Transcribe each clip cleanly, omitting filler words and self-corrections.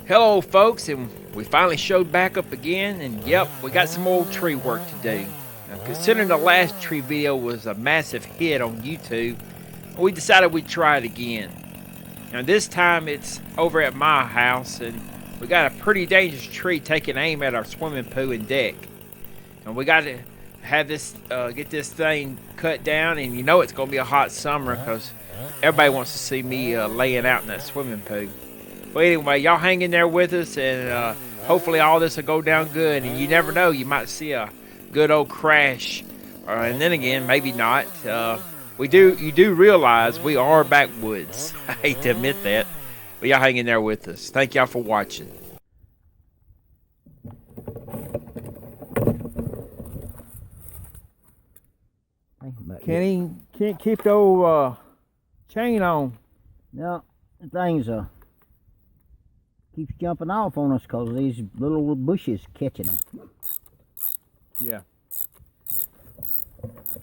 Hello folks, and we finally showed back up again, and yep, we got some old tree work to do. Now, considering the last tree video was a massive hit on YouTube, we decided we'd try it again. Now this time it's over at my house, and we got a pretty dangerous tree taking aim at our swimming pool and deck. And we got to have this, get this thing cut down, and you know it's going to be a hot summer because everybody wants to see me laying out in that swimming pool. But anyway, y'all hang in there with us, and hopefully all this will go down good. And you never know, you might see a good old crash, and then again, maybe not. You do realize we are backwoods. I hate to admit that, but y'all hang in there with us. Thank y'all for watching. Can't keep the old chain on. No, the things keeps jumping off on us because these little bushes catching them. Yeah.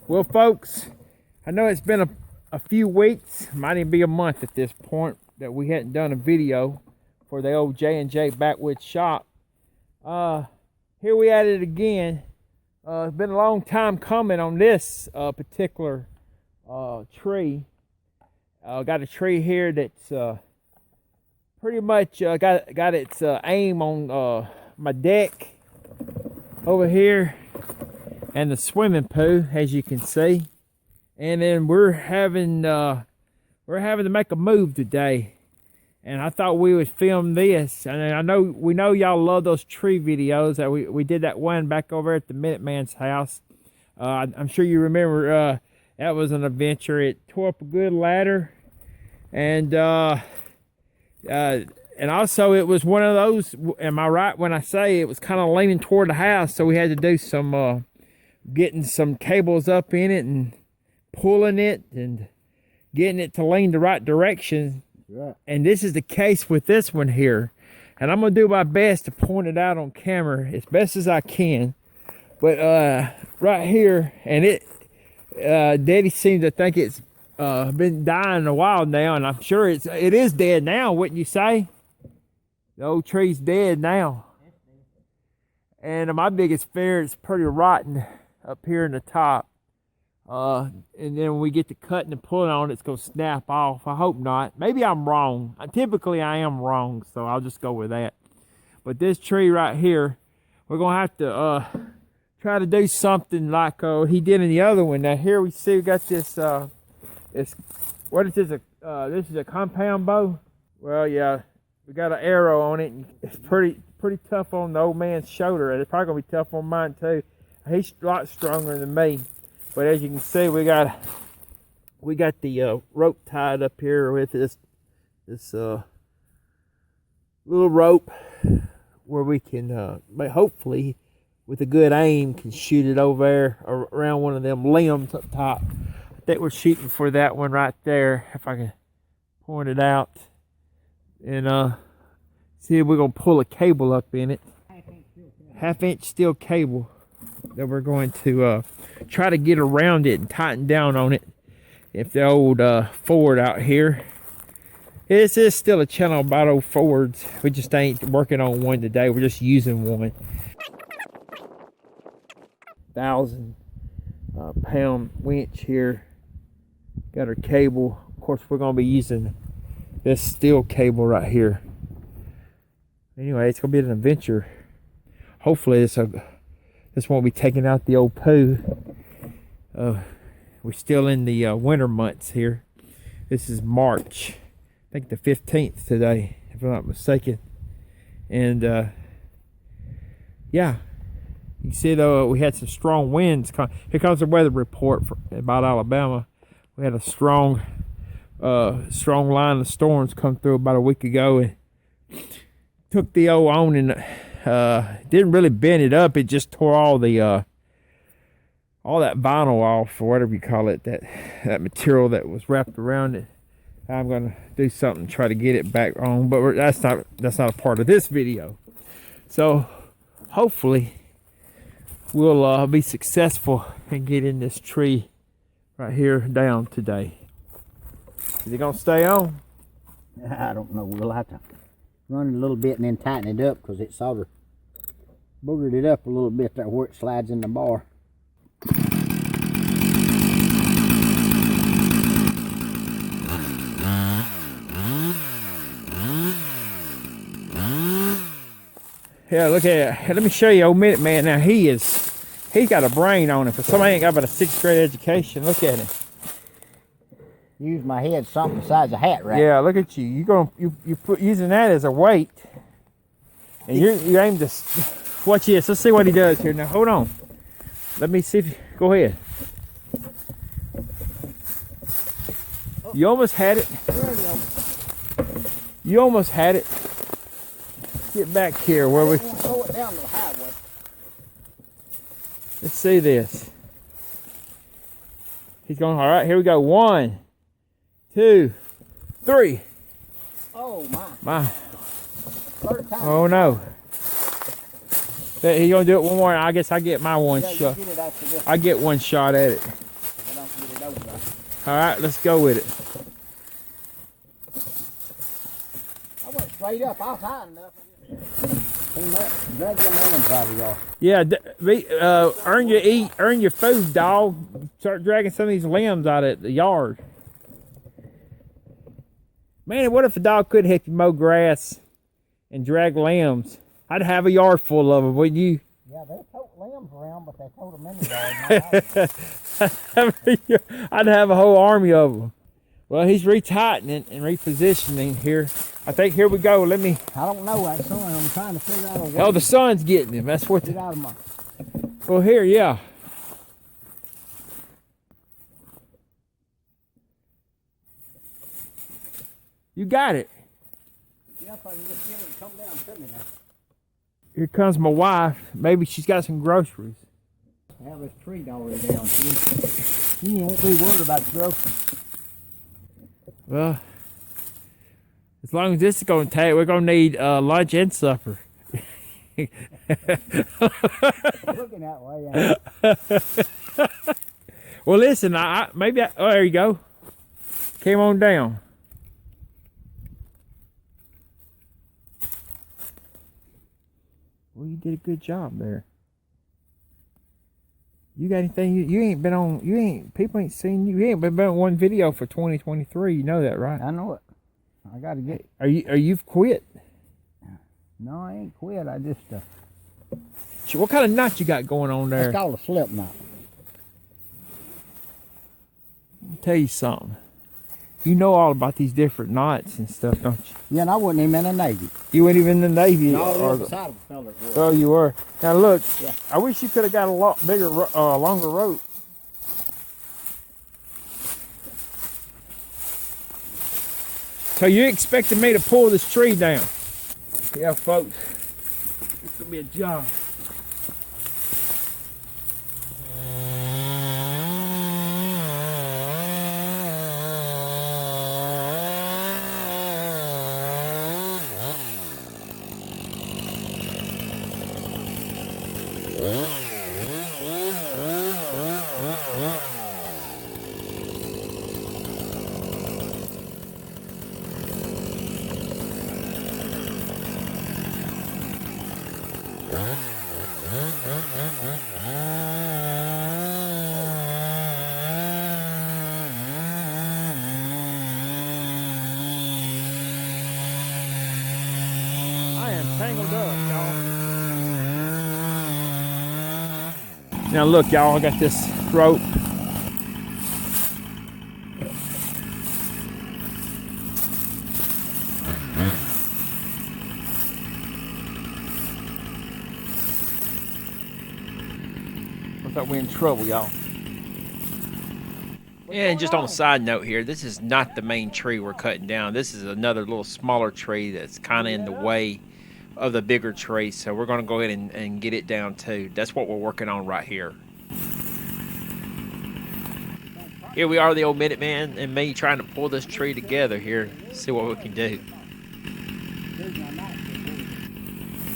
Well, folks, I know it's been a few weeks, might even be a month at this point, that we hadn't done a video for the old J&J Backwoods shop. Here we at it again. It's been a long time coming on this particular tree. Got a tree here that's pretty much got its aim on my deck over here and the swimming pool, as you can see. And then we're having to make a move today, and I thought we would film this. And we know y'all love those tree videos. That we did that one back over at the Minuteman's house. I'm sure you remember that was an adventure. It tore up a good ladder, and also it was one of those, am I right when I say it was kind of leaning toward the house, so we had to do some getting some cables up in it and pulling it and getting it to lean the right direction. Right. And this is the case with this one here, and I'm gonna do my best to point it out on camera as best as I can. But right here, and it Daddy seems to think it's been dying a while now, and I'm sure it is dead now, wouldn't you say? The old tree's dead now. And my biggest fear is pretty rotten up here in the top. And then when we get to cutting and pulling on it, it's going to snap off. I hope not. Maybe I'm wrong. Typically I am wrong, so I'll just go with that. But this tree right here, we're going to have to try to do something like he did in the other one. Now here we see we got this, what is this? This is a compound bow. Well, yeah, we got an arrow on it, and it's pretty tough on the old man's shoulder. It's probably gonna be tough on mine too. He's a lot stronger than me, but as you can see, we got the rope tied up here with this little rope where we can, hopefully, with a good aim, can shoot it over there around one of them limbs up top. I think we're shooting for that one right there, if I can point it out. And see if we're going to pull a cable up in it. Half-inch steel cable that we're going to try to get around it and tighten down on it. If the old Ford out here. This is still a channel about old Fords. We just ain't working on one today. We're just using one. 1,000-pound winch here. Got our cable. Of course, we're going to be using this steel cable right here. Anyway, it's going to be an adventure. Hopefully, this won't be taking out the old poo. We're still in the winter months here. This is March. I think the 15th today, if I'm not mistaken. And, yeah. You can see, though, we had some strong winds. Here comes the weather report about Alabama. We had a strong line of storms come through about a week ago, and took the old awning. Didn't really bend it up. It just tore all that vinyl off, or whatever you call it, that material that was wrapped around it. I'm gonna do something to try to get it back on, but that's not a part of this video. So hopefully we'll be successful in getting this tree right here down today. Is it gonna stay on? I don't know. We'll have to run it a little bit and then tighten it up because it sort of boogered it up a little bit there where it slides in the bar. Yeah, look at it. Let me show you old Minute Man. Now he's got a brain on him. For somebody ain't got about a 6th grade education, look at him. Use my head something besides a hat rack. Yeah, look at you. You put using that as a weight, and you aim to watch this. Let's see what he does here. Now hold on. Let me see. Go ahead. You almost had it. You almost had it. Get back here where we. Throw it down the highway. Let's see this. He's going. All right, here we go. 1, 2, 3. Oh my! My. Third time. Oh no. He's gonna do it one more. I guess I get my one Yeah, you shot. get it after this. I get one shot at it. I don't get it over. All right, let's go with it. I went straight up. I was high enough. Clean up, drag your melons out of y'all. Yeah, earn your food, dog. Start dragging some of these limbs out of the yard. Man, what if a dog could help you mow grass and drag limbs? I'd have a yard full of them, wouldn't you? Yeah, they tote limbs around, but they tote them in the yard. I'd have a whole army of them. Well, he's retightening and repositioning here. I think here we go. Let me. I don't know that sun. I'm trying to figure out a way. Oh, the sun's getting him. That's what. Get out of my. Well, here, yeah. You got it. Yeah, if I can just get her to come down to me now. Here comes my wife. Maybe she's got some groceries. I have this tree already down. You won't be worried about groceries. Well, as long as this is going to take, we're going to need lunch and supper. Looking that way, yeah. Well, listen, oh, there you go. Came on down. Well, you did a good job there. You got anything? You ain't been on. People ain't seen you. You ain't been on one video for 2023. You know that, right? I know it. I gotta get. You've quit? No, I ain't quit. I just. What kind of knot you got going on there? It's called a slip knot. I'll tell you something. You know all about these different knots and stuff, don't you? Yeah, and I wasn't even in the Navy. You weren't even in the Navy. No, I was beside of a fella that was. Oh, you were. Now look, Yeah. I wish you could have got a lot bigger, longer rope. So you expected me to pull this tree down? Yeah, folks. It's gonna be a job. I am tangled up, y'all. Now look, y'all, I got this rope. I thought we were in trouble, y'all. Yeah, and just on a side note here, this is not the main tree we're cutting down. This is another little smaller tree that's kind of in the way of the bigger tree. So we're going to go ahead and get it down too. That's what we're working on right here. Here we are, the old Minuteman and me trying to pull this tree together here. See what we can do.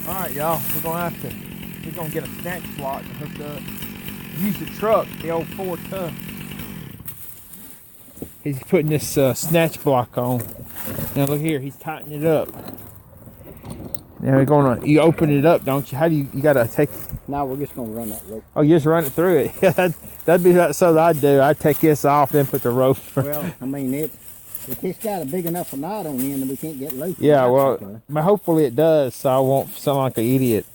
All right, y'all, we're gonna get a snatch block to hook up. Use the truck, the old 4-ton. He's putting this snatch block on. Now look here, he's tightening it up. Yeah, we're gonna. You open it up, don't you? How do you? You gotta take. Now we're just gonna run that rope. Oh, you just run it through it. Yeah, that'd be something I'd do. I'd take this off, then put the rope. Well, I mean if it's got a big enough knot on the end that we can't get loose. Yeah, well, hopefully it does, so I won't sound like an idiot.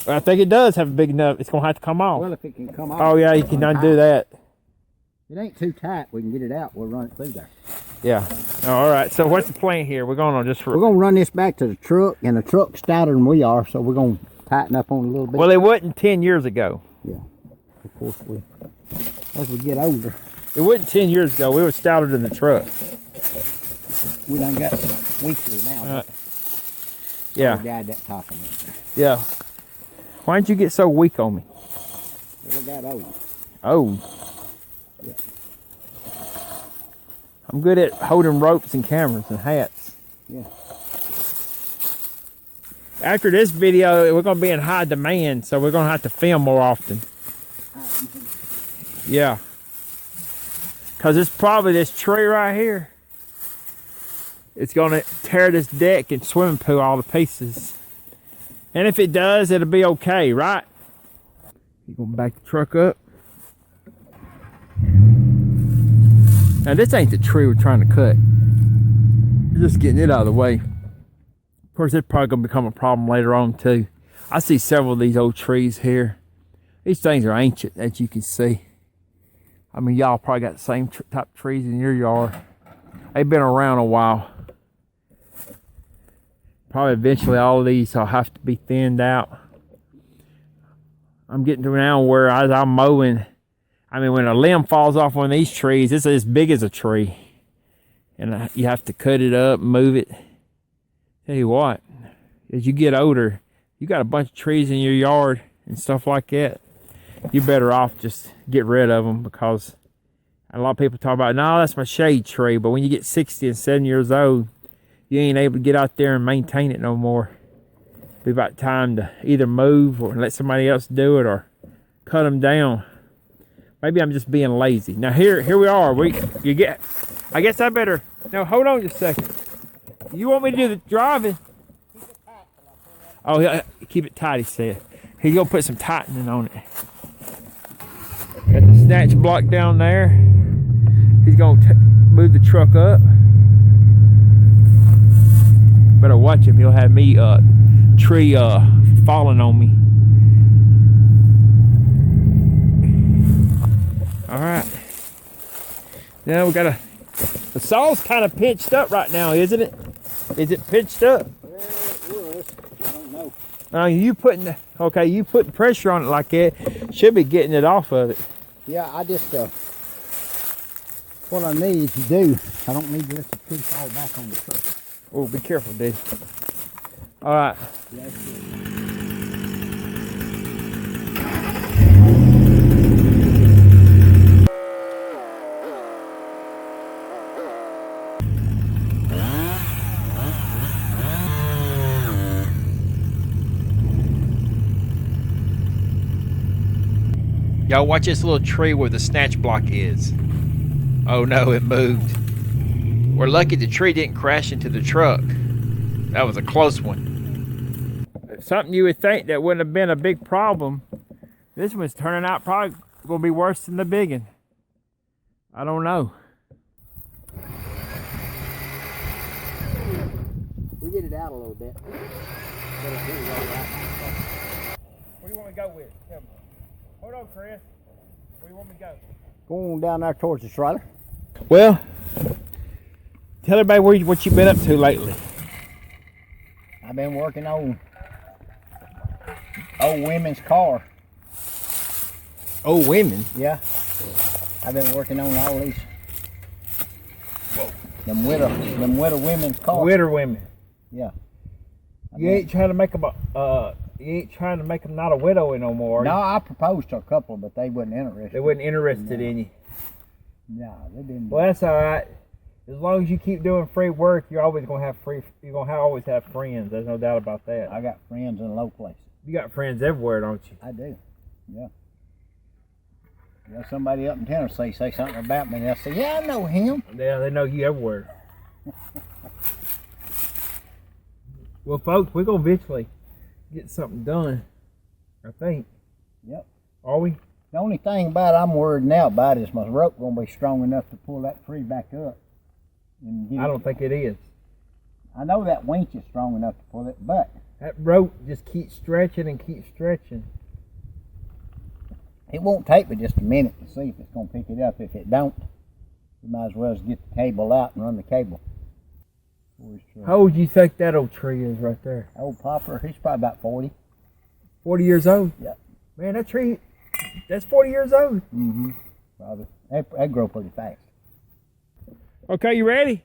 But I think it does have a big enough. It's gonna have to come off. Well, if it can come off. Oh yeah, you can undo that. It ain't too tight. We can get it out. We'll run it through there. Yeah. Oh, all right. So what's the plan here? We're going to We're gonna run this back to the truck, and the truck's stouter than we are, so we're gonna tighten up on it a little bit. Well, it wasn't 10 years ago. Yeah. Of course, as we get older, It wasn't 10 years ago. We were stouter than the truck. we done got weaker now. Yeah. We got that top of it. Yeah. Why didn't you get so weak on me? We got old. Oh. Yeah. I'm good at holding ropes and cameras and hats. Yeah. After this video, we're going to be in high demand, so we're going to have to film more often. Yeah. Because it's probably this tree right here. It's going to tear this deck and swimming pool all to pieces. And if it does, it'll be okay, right? You're going to back the truck up. Now, this ain't the tree we're trying to cut. We're just getting it out of the way. Of course, it's probably going to become a problem later on, too. I see several of these old trees here. These things are ancient, as you can see. I mean, y'all probably got the same type of trees in your yard. They've been around a while. Probably eventually all of these will have to be thinned out. I'm getting to now where as I'm mowing, I mean, when a limb falls off one of these trees, it's as big as a tree. And you have to cut it up, move it. Tell you what, as you get older, you got a bunch of trees in your yard and stuff like that. You're better off just get rid of them, because a lot of people talk about, no, that's my shade tree. But when you get 60 and 70 years old, you ain't able to get out there and maintain it no more. Be about time to either move or let somebody else do it or cut them down. Maybe I'm just being lazy. Now here we are. I guess I better. No, hold on just a second. You want me to do the driving? Oh yeah, keep it tight. He said. He's gonna put some tightening on it. Got the snatch block down there. He's gonna move the truck up. Better watch him. He'll have me tree falling on me. All right. Now we got the saw's kind of pinched up right now, isn't it? Is it pinched up? Well, it was. I don't know. You putting pressure on it like that, should be getting it off of it. Yeah, I just what I need to do, I don't need to let the tree fall back on the truck. Oh, be careful, dude. All right. Yeah, Y'all watch this little tree where the snatch block is. Oh no, it moved. We're lucky the tree didn't crash into the truck. That was a close one. Something you would think that wouldn't have been a big problem. This one's turning out probably going to be worse than the big one. I don't know. we get it out a little bit. Where do you want me to go with? Tell me. Hold on, Chris. Where do you want me to go? Go on down there towards the trailer. Well, tell everybody what you've been up to lately. I've been working on old women's car. Old women? Yeah. I've been working on all these. Them widow women's cars. Widow women. Yeah. You ain't trying to make them not a widow no more. No, I proposed to a couple, but they wasn't interested. They wasn't interested in you. No, they didn't. Well, that's all right. As long as you keep doing free work, you're always gonna have always have friends. There's no doubt about that. I got friends in low places. You got friends everywhere, don't you? I do. Yeah. Yeah, somebody up in Tennessee say something about me, and they'll say, "Yeah, I know him." Yeah, they know you everywhere. Well, folks, we're gonna eventually get something done. I think. Yep. Are we? The only thing about it I'm worried now about is my rope gonna be strong enough to pull that tree back up. And get I don't think it is. I know that winch is strong enough to pull it, but That rope just keeps stretching and keeps stretching. it won't take but just a minute to see if it's gonna pick it up. If it don't, you might as well just get the cable out and run the cable. How old do you think that old tree is right there? Old poplar, he's probably about 40. 40 years old? Yep. Man, that tree, that's 40 years old. Mm-hmm. Probably. They grow pretty fast. Okay, you ready?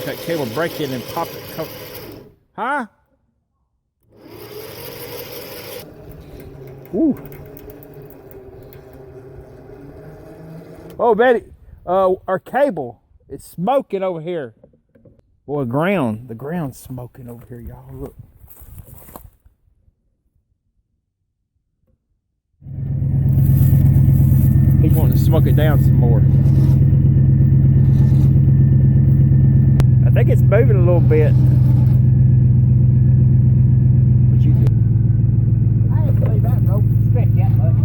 That cable break in and pop it. Huh? Ooh. Oh, Betty, our cable is smoking over here. Boy, the ground's smoking over here, y'all. Look. He's wanting to smoke it down some more. I think it's moving a little bit. What you do? I didn't believe that rope would stretch that much.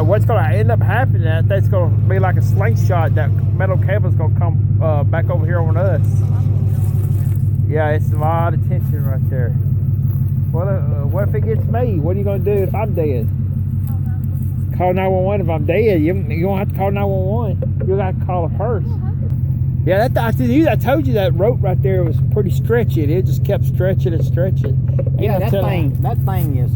What's going to end up happening? I think it's going to be like a slingshot. That metal cable's going to come back over here on us. Yeah, it's a lot of tension right there. What if it gets me? What are you going to do if I'm dead? Call 911 if I'm dead. You don't have to call 911. You got to call a hearse. Yeah, I told you that rope right there was pretty stretchy. It just kept stretching and stretching. Yeah, that thing is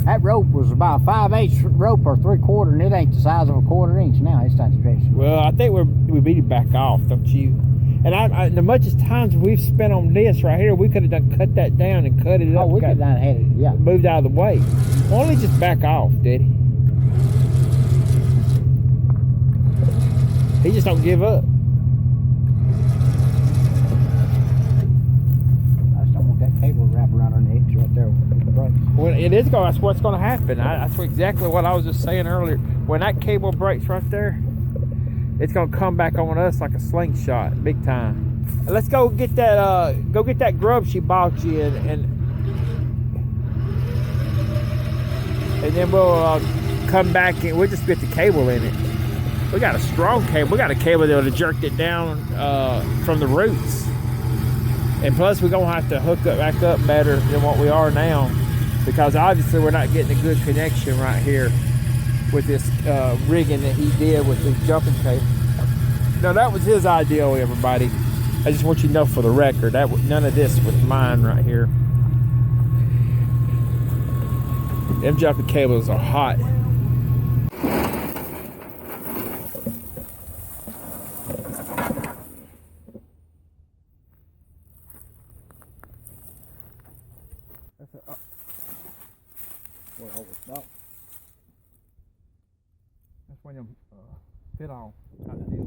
that rope was about a 5/8 rope or 3/4, and it ain't the size of a 1/4 inch now. It's time to stretch. Well, I think we beat it back off, don't you? And the muchest times we've spent on this right here, we could have cut that down and cut it up. Oh, we could have done had it. Yeah, moved out of the way. Only just back off, did he? He just don't give up. I just don't want that cable wrapped around our necks right there with the brakes. Well, it is going. That's what's going to happen. That's exactly what I was just saying earlier. When that cable breaks right there, it's going to come back on us like a slingshot, big time. Let's go get that. Go get that grub she bought you, and then we'll come back and we'll just get the cable in it. We got a strong cable. We got a cable that would have jerked it down from the roots. And plus, we're going to have to hook it back up better than what we are now, because obviously we're not getting a good connection right here with this rigging that he did with this jumping cable. No, that was his idea, everybody. I just want you to know for the record, none of this was mine right here. Them jumping cables are hot. That's when them fit on type of deal.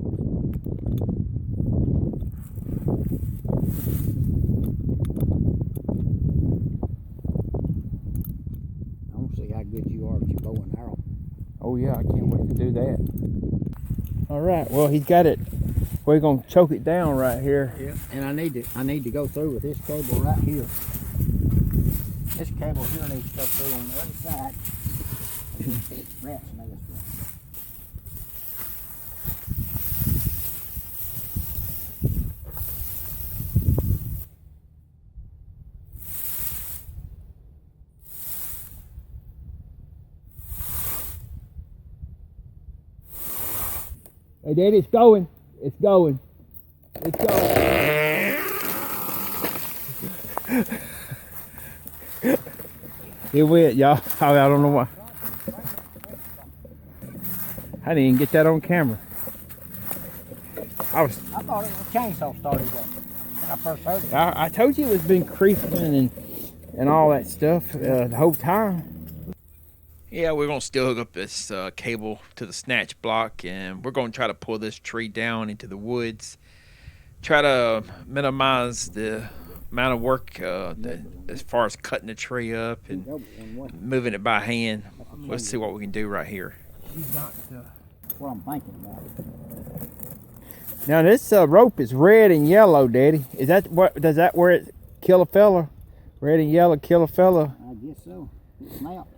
I don't see how good you are with your bow and arrow. Oh yeah, I can't wait to do that. All right, well he's got it. We're gonna choke it down right here. Yeah, and I need to go through with this cable right here. This cable here needs to go through on the other side. Rats made us run. Hey Daddy, it's going. It's going. It's going. It went, y'all. I don't know why. I didn't even get that on camera. I thought it was a chainsaw started that when I first heard it. I told you it was been creeping and all that stuff the whole time. Yeah, we're gonna still hook up this cable to the snatch block, and we're gonna try to pull this tree down into the woods. Try to minimize the amount of work as far as cutting the tree up and moving it by hand. Let's see what we can do right here. That's what I'm thinking about. Now this rope is red and yellow, Daddy. Is that what? Does that where it kill a fella? Red and yellow kill a fella. I guess so. It snapped.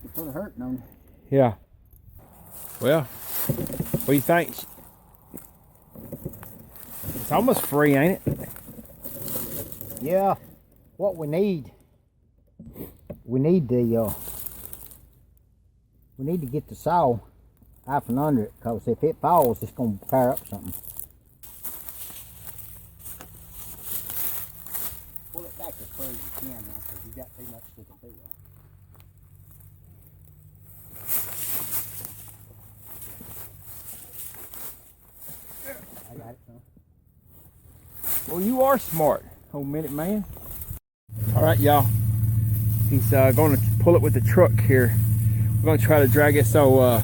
It put a hurting on you. Yeah. Well, what do you think? It's almost free, ain't it? Yeah. What we need the we need to get the saw out from under it, because if it falls, it's going to tear up something. Pull it back as far as you can now, because you got too much sticking through it. I got it, son. Well, you are smart, old minute man. All right, y'all. He's going to pull it with the truck here. We're going to try to drag this old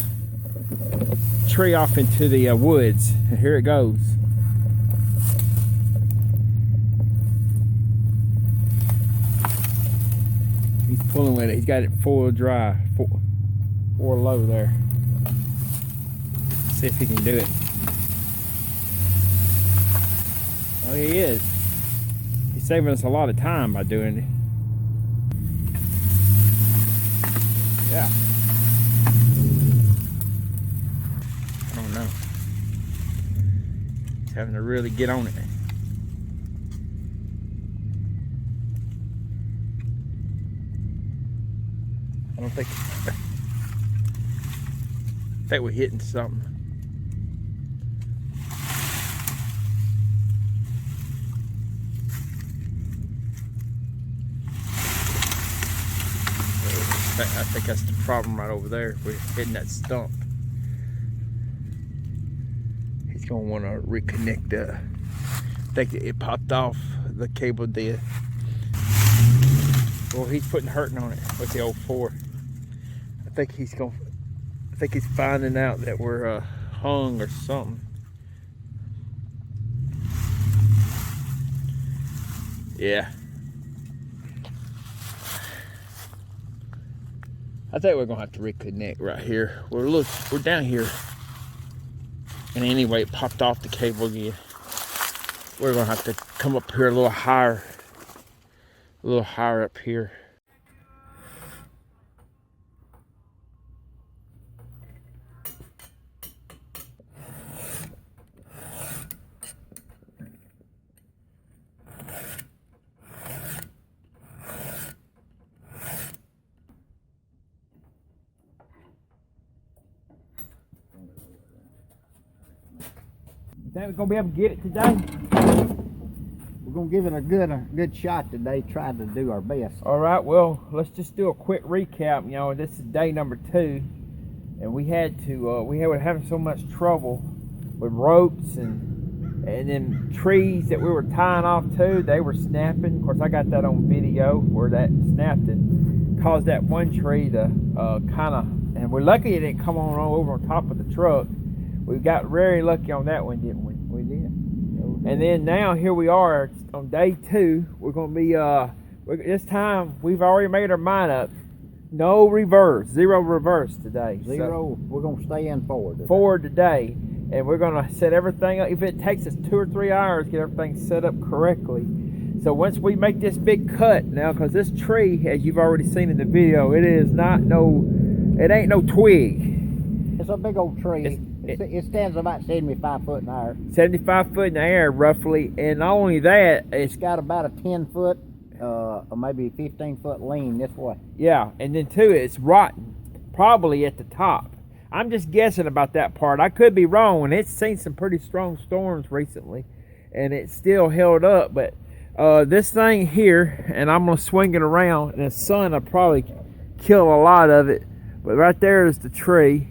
tree off into the woods. And here it goes. He's pulling with it. He's got it four drive, four low there. See if he can do it. Oh, he is. He's saving us a lot of time by doing it. Yeah. I don't know. He's having to really get on it. I don't think. I think we're hitting something. I think that's the problem right over there. We're hitting that stump. He's gonna want to reconnect the. I think it popped off. The cable did. Well, he's putting hurting on it with the old 4. I think he's finding out that we're hung or something. Yeah. I think we're gonna have to reconnect right here. We're down here. And anyway, it popped off the cable again. We're gonna have to come up here a little higher up here. Think we're gonna be able to get it today? We're gonna give it a good shot today. Try to do our best. All right. Well, let's just do a quick recap. You know, this is day number 2, and we were having so much trouble with ropes and then trees that we were tying off to. They were snapping. Of course, I got that on video where that snapped and caused that one tree to kind of. And we're lucky it didn't come on over on top of the truck. We got very lucky on that one, didn't we? We did. And then now here we are on day 2. We're going to be, this time we've already made our mind up. No reverse, 0 reverse today. 0, so we're going to stay in forward today. Forward today. And we're going to set everything up. If it takes us 2 or 3 hours to get everything set up correctly. So once we make this big cut now, because this tree, as you've already seen in the video, it ain't no twig. It's a big old tree. It stands about 75 foot in the air. 75 foot in the air, roughly. And not only that, it's got about a 10 foot, or maybe 15 foot lean this way. Yeah, and then too, it's rotten, probably at the top. I'm just guessing about that part. I could be wrong, and it's seen some pretty strong storms recently, and it's still held up. But this thing here, and I'm gonna swing it around, and the sun will probably kill a lot of it. But right there is the tree.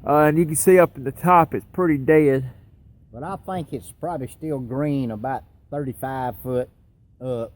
And you can see up at the top, it's pretty dead. But I think it's probably still green, about 35 foot up.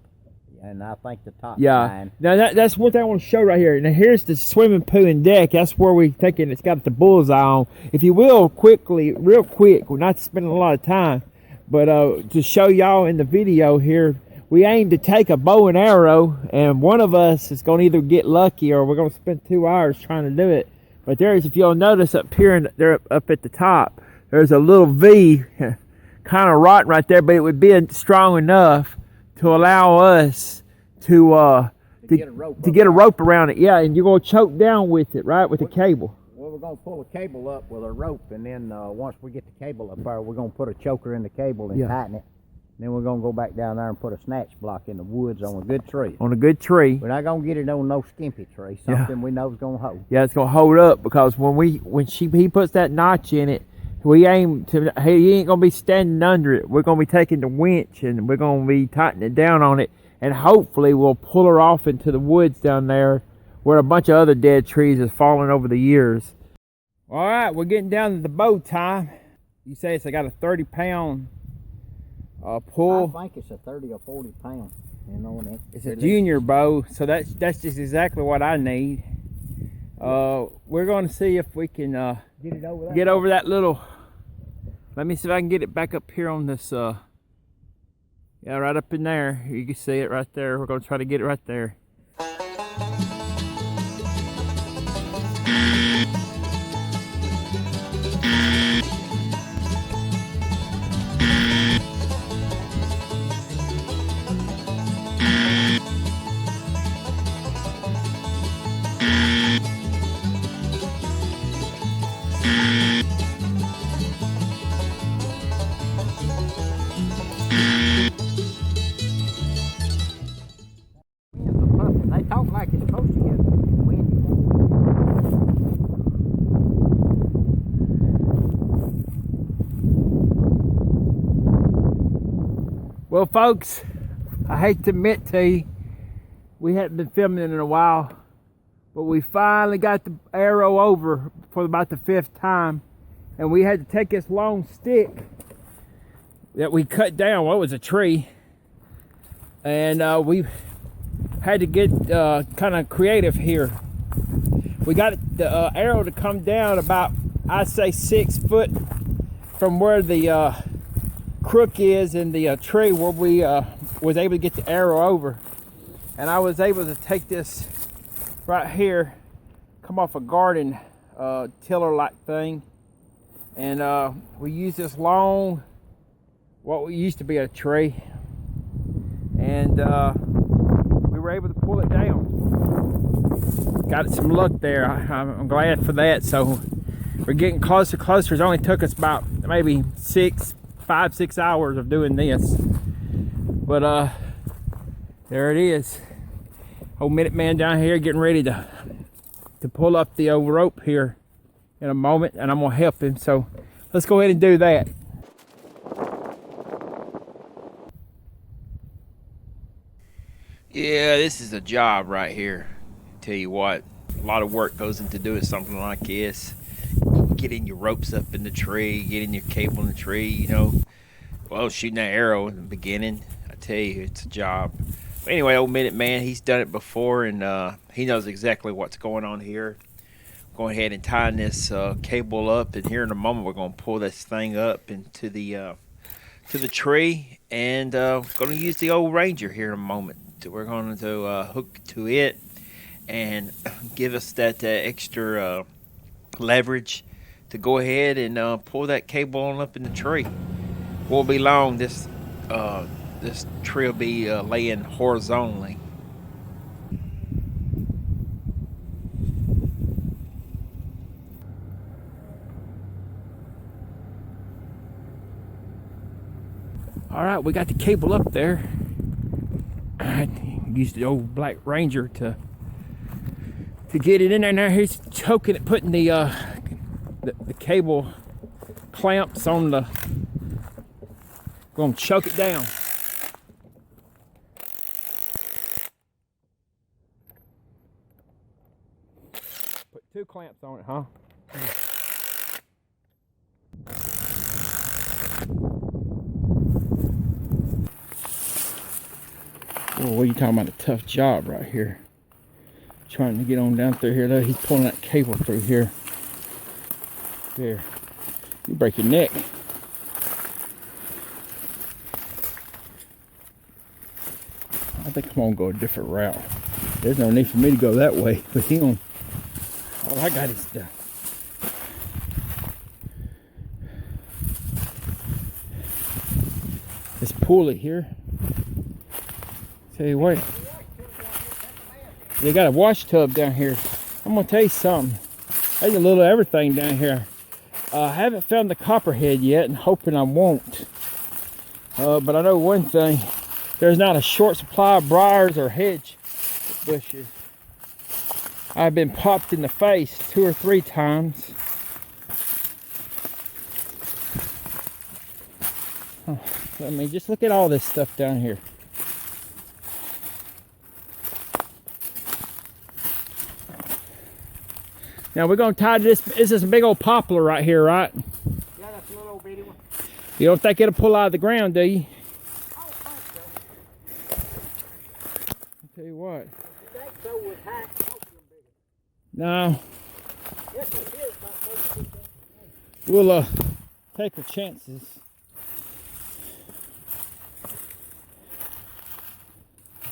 and I think the top Yeah. 9. Now that's one thing I want to show right here. Now here's the swimming pool and deck. That's where we're thinking it's got the bullseye on. If you will, real quick, we're not spending a lot of time, but to show y'all in the video here, we aim to take a bow and arrow, and one of us is going to either get lucky or we're going to spend 2 hours trying to do it. But there's, if you'll notice up here, there up at the top, there's a little V kind of rotten right there, but it would be strong enough to allow us to get a rope around it. Yeah, and you're going to choke down with it, right, with the cable. Well, we're going to pull the cable up with a rope, and then once we get the cable up there, we're going to put a choker in the cable and tighten it. Then we're going to go back down there and put a snatch block in the woods on a good tree. On a good tree. We're not going to get it on no skimpy tree, something we know is going to hold. Yeah, it's going to hold up, because when he puts that notch in it, we aim to, he ain't going to be standing under it. We're going to be taking the winch and we're going to be tightening it down on it, and hopefully we'll pull her off into the woods down there where a bunch of other dead trees have fallen over the years. All right, we're getting down to the bow time. You say it's got a 30-pound pull. I think it's a 30 or 40 pound. You know, and it's a junior bow, so that's just exactly what I need. We're going to see if we can get over that little. Let me see if I can get it back up here on this. Yeah, right up in there. You can see it right there. We're going to try to get it right there. They talk like it's supposed to get windy. Well, folks, I hate to admit to you, we hadn't been filming in a while, but we finally got the arrow over for about the 5th time, and we had to take this long stick that we cut down. Well, it was a tree, and we had to get kind of creative here. We got the arrow to come down about, I'd say, 6 foot from where the crook is in the tree, where we was able to get the arrow over. And I was able to take this right here, come off a garden tiller like thing, and we used this long, what used to be a tree, and we were able to pull it down. Got some luck there. I'm glad for that. So we're getting closer. It only took us about maybe 5-6 hours of doing this, but there it is. Old Minute Man down here getting ready to pull up the old rope here in a moment, and I'm gonna help him. So let's go ahead and do that. Yeah, this is a job right here. Tell you what, a lot of work goes into doing something like this. Getting your ropes up in the tree, getting your cable in the tree, you know. Well, shooting that arrow in the beginning, I tell you, it's a job. But anyway, old Minute Man, he's done it before, and he knows exactly what's going on here. Go ahead and tie this cable up, and here in a moment we're going to pull this thing up into the to the tree, and going to use the old Ranger here in a moment. We're going to hook to it and give us that extra leverage to go ahead and pull that cable on up in the tree. Won't be long. This tree will be laying horizontally. All right, we got the cable up there. I used the old Black Ranger to get it in there. Now he's choking it, putting the cable clamps on the. Gonna choke it down. Put 2 clamps on it, huh? Oh, what are you talking about? A tough job right here. Trying to get on down through here. Look, he's pulling that cable through here. There. You break your neck. I think I'm gonna go a different route. There's no need for me to go that way with him. All I got is the this pulley here. Tell you what, they got a wash tub down here. I'm gonna tell you something. There's a little everything down here. I haven't found the copperhead yet, and hoping I won't. But I know one thing: there's not a short supply of briars or hedge bushes. I've been popped in the face 2 or 3 times. Oh, I mean, just look at all this stuff down here. Now we're gonna tie this. This is a big old poplar right here, right? Yeah, that's a little old bitty one. You don't think it'll pull out of the ground, do you? I don't think so. I'll tell you what. You think so with height? No. Yes, it is. About 32 inches. We'll take our chances.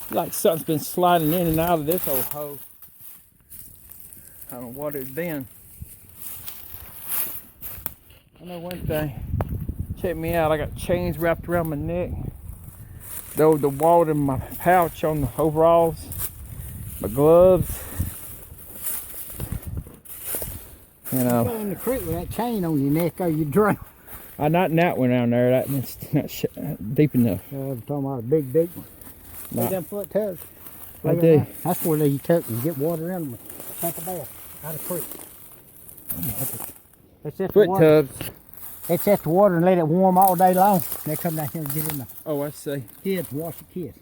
Like something's been sliding in and out of this old hole. I don't know what it's been. I know one thing. Check me out. I got chains wrapped around my neck. The wallet in my pouch on the overalls. My gloves. You know. Go in the creek with that chain on your neck, or you drown. Not in that one down there. That's not deep enough. I'm talking about a big one. Nah. Them foot tubs. I do. That's where they took and get water in them. Take a bath out of the creek. It's just Foot water. tubs. They set the water and let it warm all day long. They come down here and get in there. Oh, I see. Kids, wash the kids.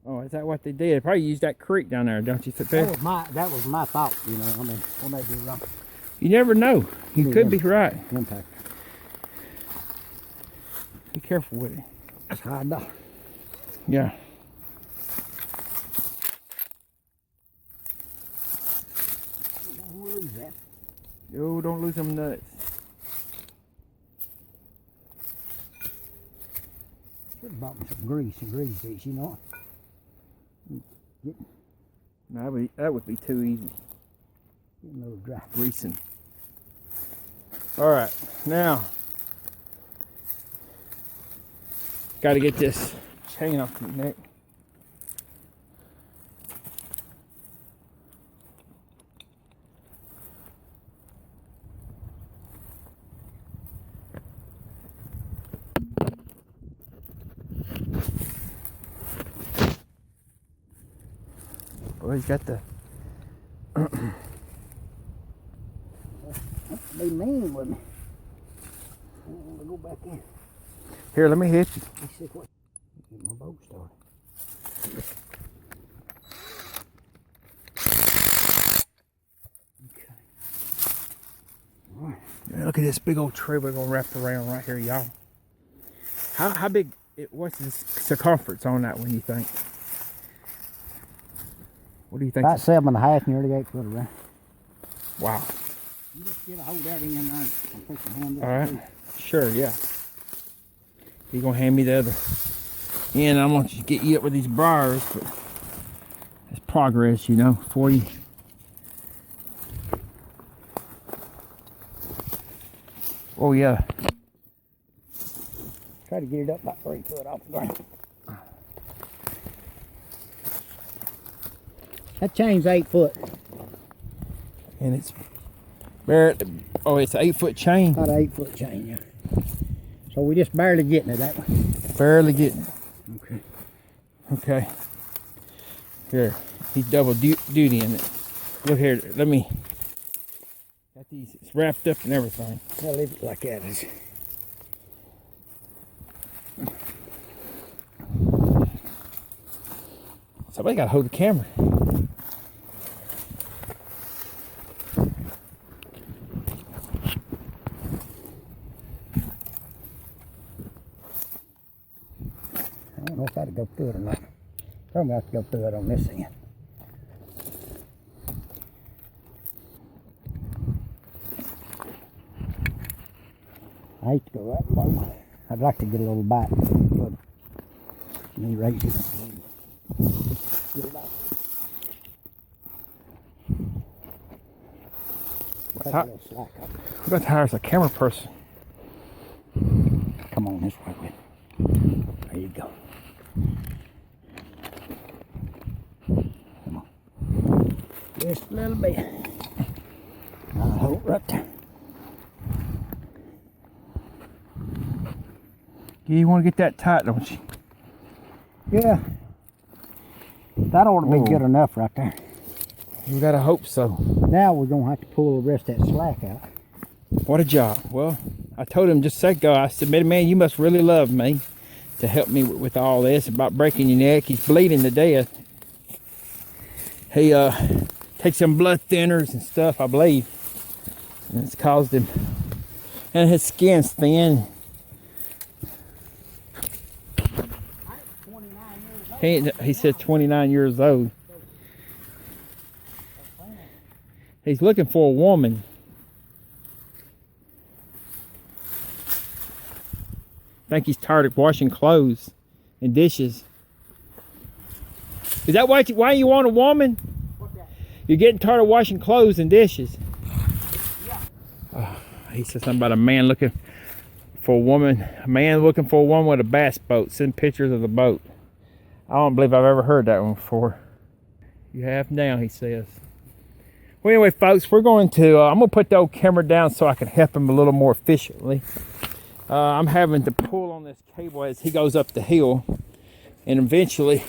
Oh, is that what they did? They probably used that creek down there, don't you think? That was my thought, you know. I mean, I may be wrong. You never know. You could be right. Impact. Be careful with it. That's hard enough. Yeah. Don't lose that. Oh, don't lose them nuts. Should have bought me some grease and grease these, you know. No, that would be too easy. Get a little dry. Greasing. All right, now got to get this chain off your neck. Well, he's got the. Be mean with me. I don't want to go back in. Here, let me hit you. Let's see what. Get my boat started. Okay. All right. Look at this big old tree we're gonna wrap around right here, y'all. How big? What's the circumference on that one? You think? What do you think? About 7.5, nearly 8 foot around. Wow. You just get a hold out in there and put your hand up. All right. Sure. Yeah. You're gonna hand me the other end. I'm gonna get you up with these briars, but it's progress, you know, for you. Oh yeah. Try to get it up about 3 foot off the ground. That chain's 8 foot. And it's bare. Oh, it's an 8-foot chain. About an 8 foot chain, yeah. So we just barely getting it that way. Barely getting it. Okay. Okay. Here, he's double duty in it. Look here, let me. Got these. It's wrapped up and everything. I'll leave it like that. Somebody got to hold the camera. I don't know if I'd go through it or not. Probably have to go through it on this end. I hate to go that low. I'd like to get a little bite. But me raise it. Get it out. Take a little slack up. We're about to hire us a camera person. Come on this way with me. There you go. Come on. Just a little bit. I'll hold right there. You want to get that tight, don't you? Yeah. That ought to be good enough right there. We gotta hope so. Now we're gonna have to pull the rest of that slack out. What a job. Well, I told him just a second ago, I said, man, you must really love me to help me with all this about breaking your neck. He's bleeding to death. He takes some blood thinners and stuff, I believe. And it's caused him, and his skin's thin. He said 29 years old. He's looking for a woman. I think he's tired of washing clothes and dishes. Is that why you want a woman? You're getting tired of washing clothes and dishes. He said something about a man looking for a woman. A man looking for a woman with a bass boat. Send pictures of the boat. I don't believe I've ever heard that one before. You have now, he says. Well, anyway, folks, we're going to, I'm going to put the old camera down so I can help him a little more efficiently. I'm having to pull on this cable as he goes up the hill. And eventually,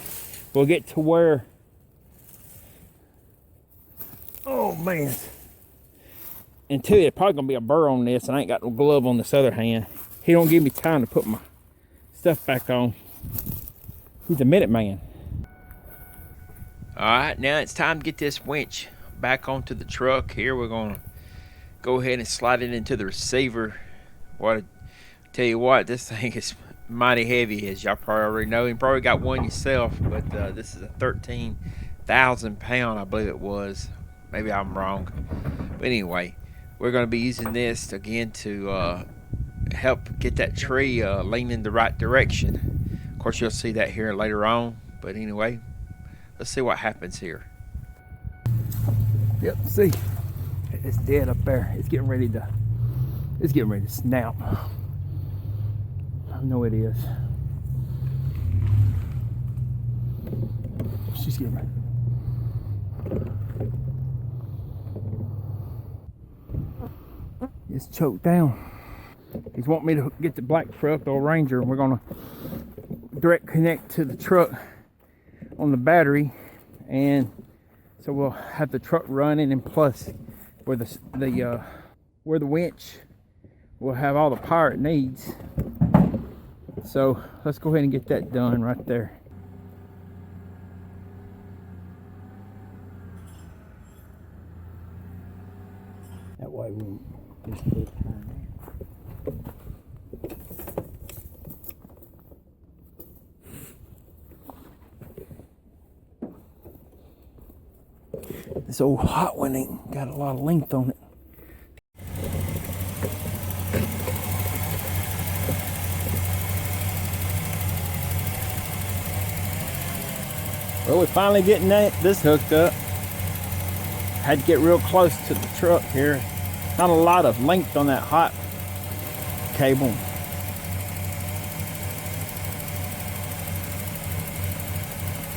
we'll get to where, oh, man. And two, it's probably going to be a burr on this, and I ain't got no glove on this other hand. He don't give me time to put my stuff back on. He's a minute man. All right, now it's time to get this winch back onto the truck. Here we're going to go ahead and slide it into the receiver. Tell you what, this thing is mighty heavy, as y'all probably already know. You probably got one yourself, but this is a 13,000 pound, I believe it was. Maybe I'm wrong. But anyway, we're going to be using this again to help get that tree leaning the right direction. Of course, you'll see that here later on. But anyway, let's see what happens here. Yep, see, it's dead up there. It's getting ready to snap. I know it is. She's getting ready. It's choked down. He's wanting me to get the black truck or Ranger, and we're gonna direct connect to the truck on the battery, and so we'll have the truck running, and plus where the winch will have all the power it needs. So let's go ahead and get that done right there. That way we just put it behind there. This old hot one ain't got a lot of length on it. Well, we're finally getting this hooked up. Had to get real close to the truck here. Not a lot of length on that hot cable.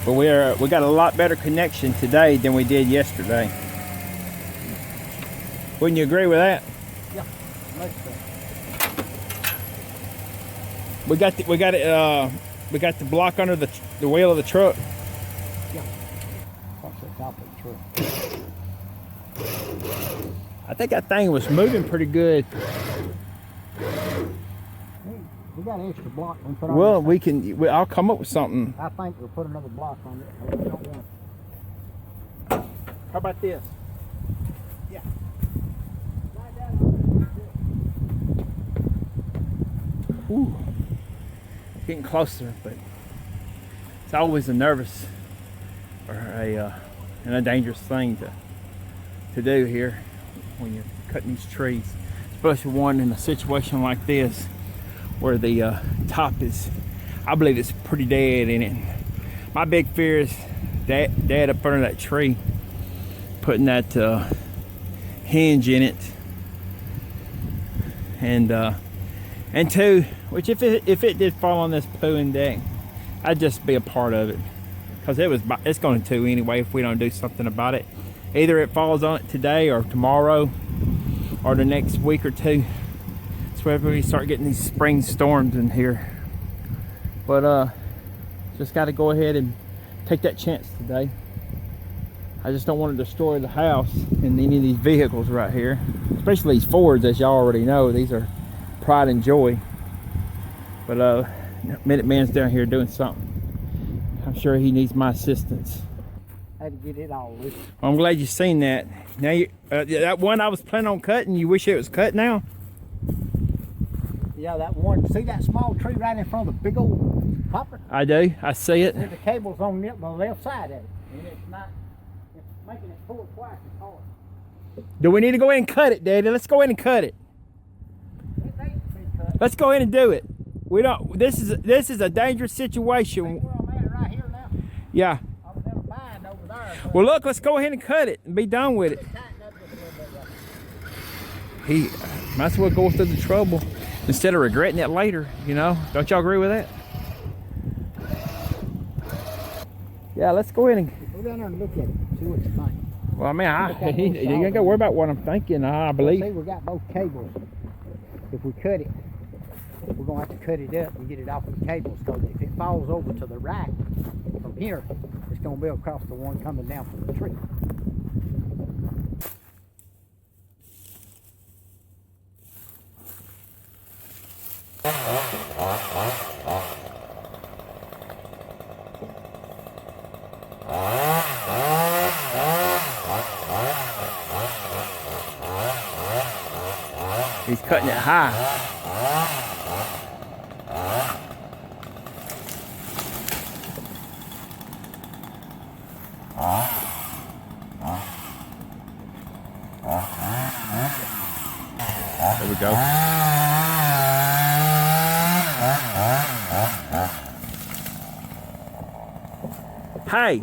But we got a lot better connection today than we did yesterday. Wouldn't you agree with that? Yeah, makes sense. We got the block under the wheel of the truck. Yeah. Watch the top of the truck. I think that thing was moving pretty good. We got an extra block we put on. Well, I'll come up with something. I think we'll put another block on it. We don't want How about this? Yeah. Ooh. Getting closer, but It's always a nervous or and a dangerous thing to do here when you're cutting these trees, especially one in a situation like this where the top is, I believe it's pretty dead in it. My big fear is dad up under that tree, putting that hinge in it, and two, which if it did fall on this pooing deck, I'd just be a part of it, because it's going to anyway if we don't do something about it. Either it falls on it today or tomorrow or the next week or two. That's where we start getting these spring storms in here. But just got to go ahead and take that chance today. I just don't want to destroy the house and any of these vehicles right here, especially these Fords. As y'all already know, these are pride and joy. But Minuteman's down here doing something. I'm sure he needs my assistance. Had to get it all loose. Well, I'm glad you've seen that. Now you, that one I was planning on cutting, you wish it was cut now? Yeah, that one. See that small tree right in front of the big old poplar? I do. I see it. The cable's on the left side of it, and it's making it pull twice as hard. Do we need to go in and cut it, Daddy? Let's go in and cut it. It needs to be cut. Let's go in and do it. We don't. This is a dangerous situation. See where I'm at right here now? Yeah. I was never buying over there. Well, look. Let's go ahead and cut it and be done with it. Tighten up just a little bit right. He might as well go through the trouble instead of regretting it later. You know? Don't y'all agree with that? Yeah. Let's go in and. Go down there and look at it. See what you think. Well, I mean, you ain't gotta worry about what I'm thinking. I believe. See, we got both cables. If we cut it, we're gonna have to cut it up and get it off of the cables. So if it falls over to the right from here, it's gonna be across the one coming down from the tree. He's cutting it high. There we go. Hey.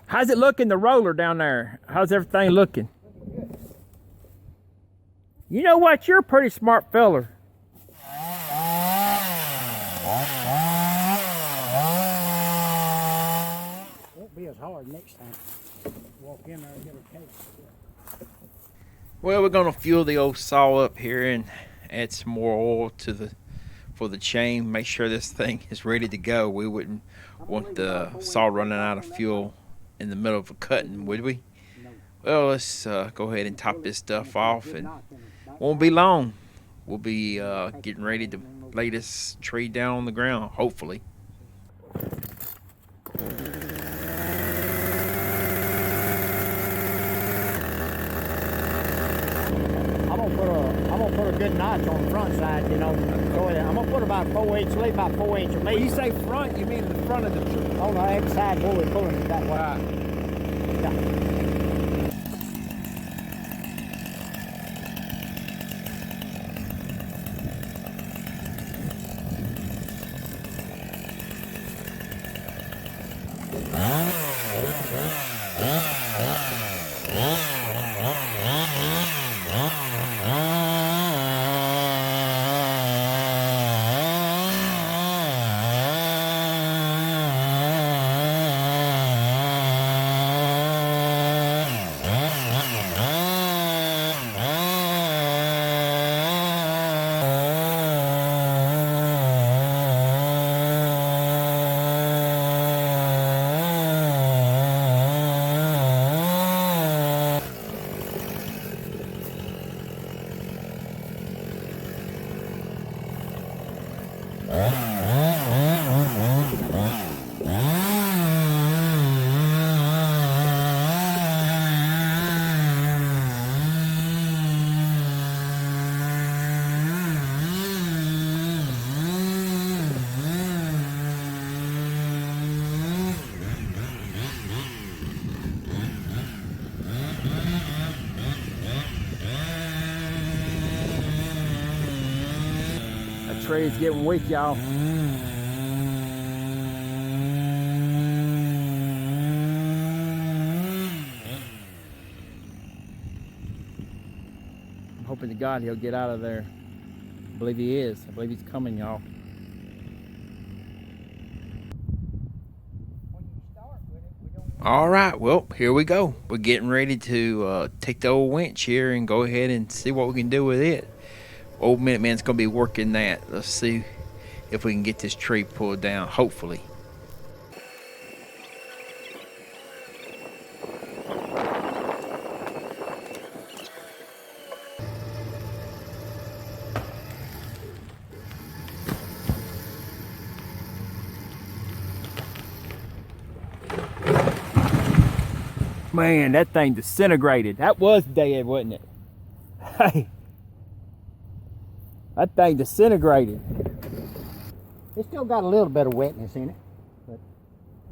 How's it looking, the roller down there? How's everything looking? You know what? You're a pretty smart feller. Won't be as hard next time. Walk in there and get a cable. Well, we're gonna fuel the old saw up here and add some more oil to for the chain. Make sure this thing is ready to go. We wouldn't want the saw running out of fuel in the middle of a cutting, would we? Well, let's go ahead and top this stuff off, and won't be long. We'll be getting ready to lay this tree down on the ground, hopefully. I'm gonna put a good notch on the front side, you know. So I'm gonna put about 4/8, leave about 4/8 of me. When you say front, you mean the front of the tree? On the other side where we're pulling it that way. Yeah. tree is getting weak, y'all. I'm hoping to God he'll get out of there. I believe he is. I believe he's coming, y'all. All right, well, here we go. We're getting ready to take the old winch here and go ahead and see what we can do with it. Old Minuteman's going to be working that. Let's see if we can get this tree pulled down, hopefully. Man, that thing disintegrated. That was dead, wasn't it? Hey, that thing disintegrated. It still got a little bit of wetness in it, but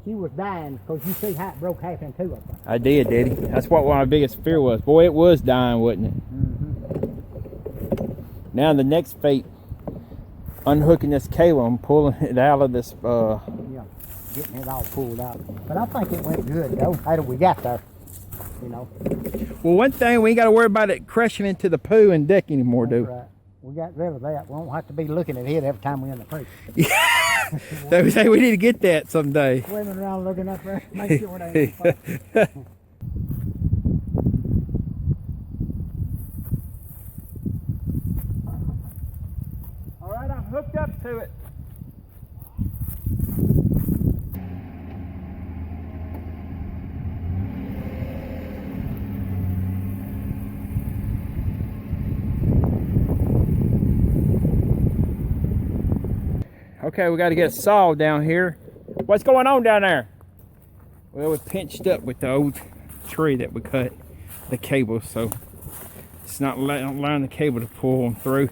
she was dying because you see how it broke half in two up there. I did, Daddy. That's what my biggest fear was. Boy, it was dying, wasn't it? Now the next fate, unhooking this cable and pulling it out of this. Yeah, getting it all pulled out. But I think it went good though. How did we got there? You know. Well, one thing we ain't got to worry about it crashing into the poo and deck anymore, That's dude. right. We got rid of that. We don't have to be looking at it every time we're in the creek. Yeah. They say we need to get that someday. Swimming around looking up there, make sure it ain't floating. All right, I'm hooked up to it. Okay, we got to get a saw down here. What's going on down there? Well, we pinched up with the old tree that we cut the cable, so it's not allowing the cable to pull them through.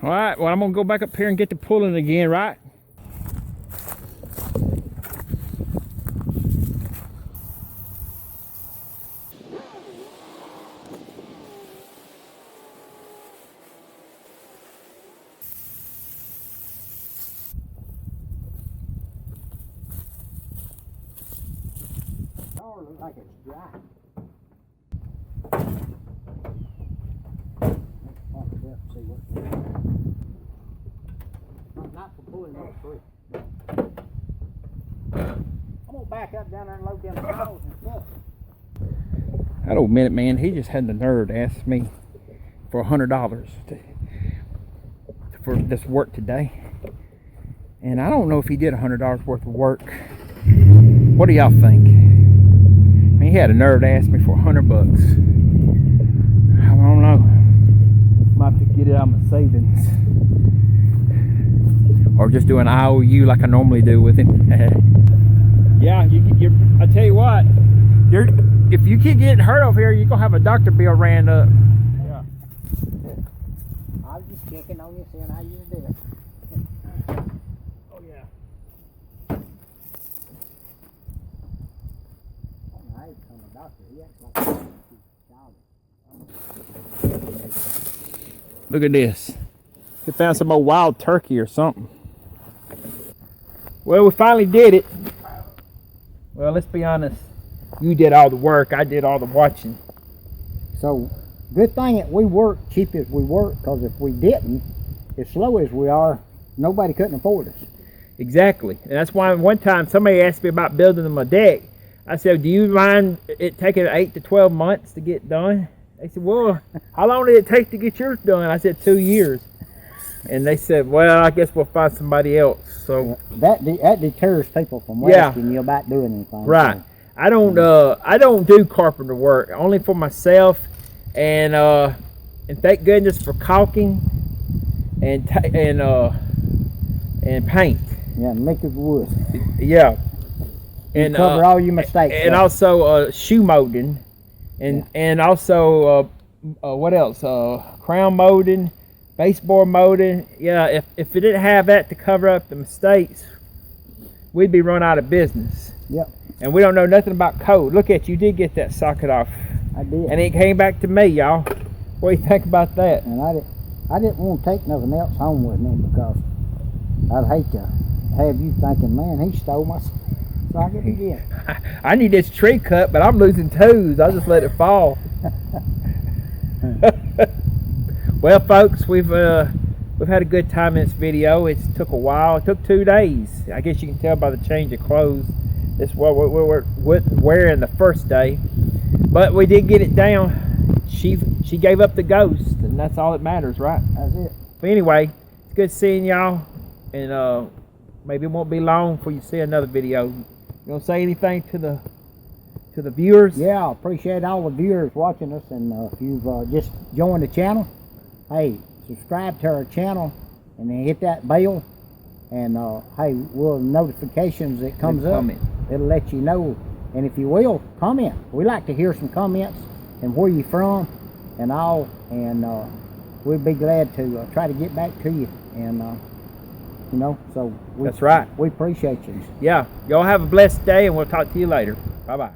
All right, well, I'm gonna go back up here and get the pulling again, right? Oh, it looks like it's dry. Let's pump it up and see what's in there. Not for pulling up through. I'm gonna back up down there and load them saws and stuff. That old Minuteman, he just had the nerve to ask me for $100 for this work today. And I don't know if he did $100 worth of work. What do y'all think? I mean, he had a nerve to ask me for $100 bucks. I don't know. Might have to get it out of my savings. Or just do an IOU like I normally do with him. Yeah, I tell you what, if you keep getting hurt over here, you're gonna have a doctor bill ran up. Yeah. I was just checking on you, seeing how you were doing. Oh yeah. I ain't from a doctor. He acts like a dog. Look at this. They found some old wild turkey or something. Well, we finally did it. Well, let's be honest. You did all the work. I did all the watching. So, good thing that we work cheap as we work, because if we didn't, as slow as we are, nobody couldn't afford us. Exactly. And that's why one time somebody asked me about building them a deck. I said, do you mind it taking 8 to 12 months to get done? They said, well, how long did it take to get yours done? I said, 2 years. And they said, well, I guess we'll find somebody else. So that deters people from asking you about doing anything. Right. So. I don't do carpenter work, only for myself, and and thank goodness for caulking and paint. Yeah, liquid wood. Yeah, and cover all your mistakes. and also shoe molding, and also what else? Crown molding, baseboard molding. Yeah, if it didn't have that to cover up the mistakes, we'd be run out of business. Yep. And we don't know nothing about code. Look at you, did get that socket off. I did. And it came back to me, y'all. What do you think about that? And I didn't want to take nothing else home with me because I'd hate to have you thinking, man, he stole my socket again. I need this tree cut, but I'm losing toes. I'll just let it fall. Well, folks, we've had a good time in this video. It took a while. It took 2 days. I guess you can tell by the change of clothes. This is what we were wearing the first day, but we did get it down. She gave up the ghost, and that's all that matters, right? That's it. But anyway, it's good seeing y'all, and maybe it won't be long before you see another video. You want to say anything to the viewers? Yeah, I appreciate all the viewers watching us, and if you've just joined the channel, hey, subscribe to our channel, and then hit that bell, and hey, notifications that comes up, it'll let you know. And if you will, comment. We like to hear some comments and where you're from and all, and we'd be glad to try to get back to you, and so that's right. We appreciate you. Yeah, y'all have a blessed day, and we'll talk to you later. Bye-bye.